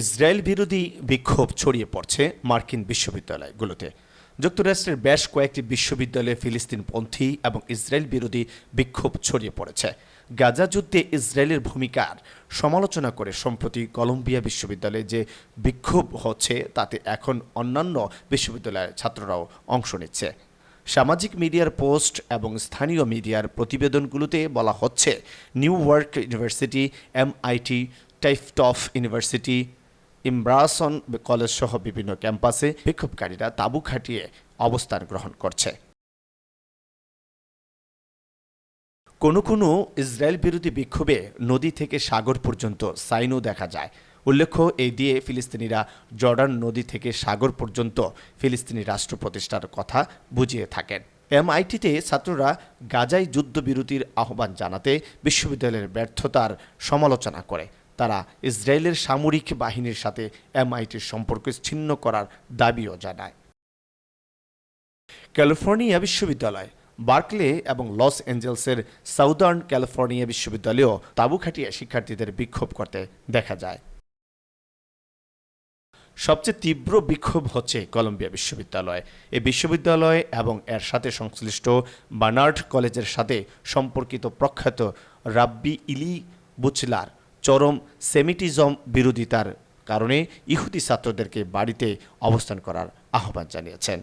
Israel বিরোধী বিক্ষোভ ছড়িয়ে পড়ছে মার্কিন বিশ্ববিদ্যালয়গুলোতে। যুক্তরাষ্ট্রের বেশ কয়েকটি বিশ্ববিদ্যালয়ে ফিলিস্তিনপন্থী এবং ইসরায়েল বিরোধী বিক্ষোভ ছড়িয়ে পড়েছে। গাজা যুদ্ধে ইসরায়েলের ভূমিকার সমালোচনা করে সম্প্রতি কলম্বিয়া বিশ্ববিদ্যালয়ে যে বিক্ষোভ হচ্ছে তাতে এখন অন্যান্য বিশ্ববিদ্যালয়ের ছাত্ররাও অংশ নিচ্ছে। সামাজিক মিডিয়ার পোস্ট এবং স্থানীয় মিডিয়ার প্রতিবেদনগুলোতে বলা হচ্ছে, New York University, MIT, Tufts University, Emerson College সহ বিভিন্ন ক্যাম্পাসে বিক্ষোভকারীরা তাঁবু খাটিয়ে অবস্থান গ্রহণ করছে। কোনো ইসরায়েল বিরোধী বিক্ষোভে নদী থেকে সাগর পর্যন্ত সাইনও দেখা যায়। উল্লেখ্য, এই দিয়ে ফিলিস্তিনিরা জর্ডান নদী থেকে সাগর পর্যন্ত ফিলিস্তিনি রাষ্ট্র প্রতিষ্ঠার কথা বুঝিয়ে থাকেন। MITতে ছাত্ররা গাজায় যুদ্ধবিরতির আহ্বান জানাতে বিশ্ববিদ্যালয়ের ব্যর্থতার সমালোচনা করে। তারা ইসরায়েলের সামরিক বাহিনীর সাথে MITর সম্পর্ক ছিন্ন করার দাবিও জানায়। ক্যালিফোর্নিয়া বিশ্ববিদ্যালয়, বার্কলে এবং লস অ্যাঞ্জেলসের সাউদার্ন ক্যালিফোর্নিয়া বিশ্ববিদ্যালয়েও তাঁবু খাটিয়ে শিক্ষার্থীদের বিক্ষোভ করতে দেখা যায়। সবচেয়ে তীব্র বিক্ষোভ হচ্ছে কলম্বিয়া বিশ্ববিদ্যালয়। এই বিশ্ববিদ্যালয় এবং এর সাথে সংশ্লিষ্ট বার্নার্ড কলেজের সাথে সম্পর্কিত প্রখ্যাত রাব্বি ইলি বুচলার চরম সেমিটিজম বিরোধিতার কারণে ইহুদি ছাত্রদেরকে বাড়িতে অবস্থান করার আহ্বান জানিয়েছেন।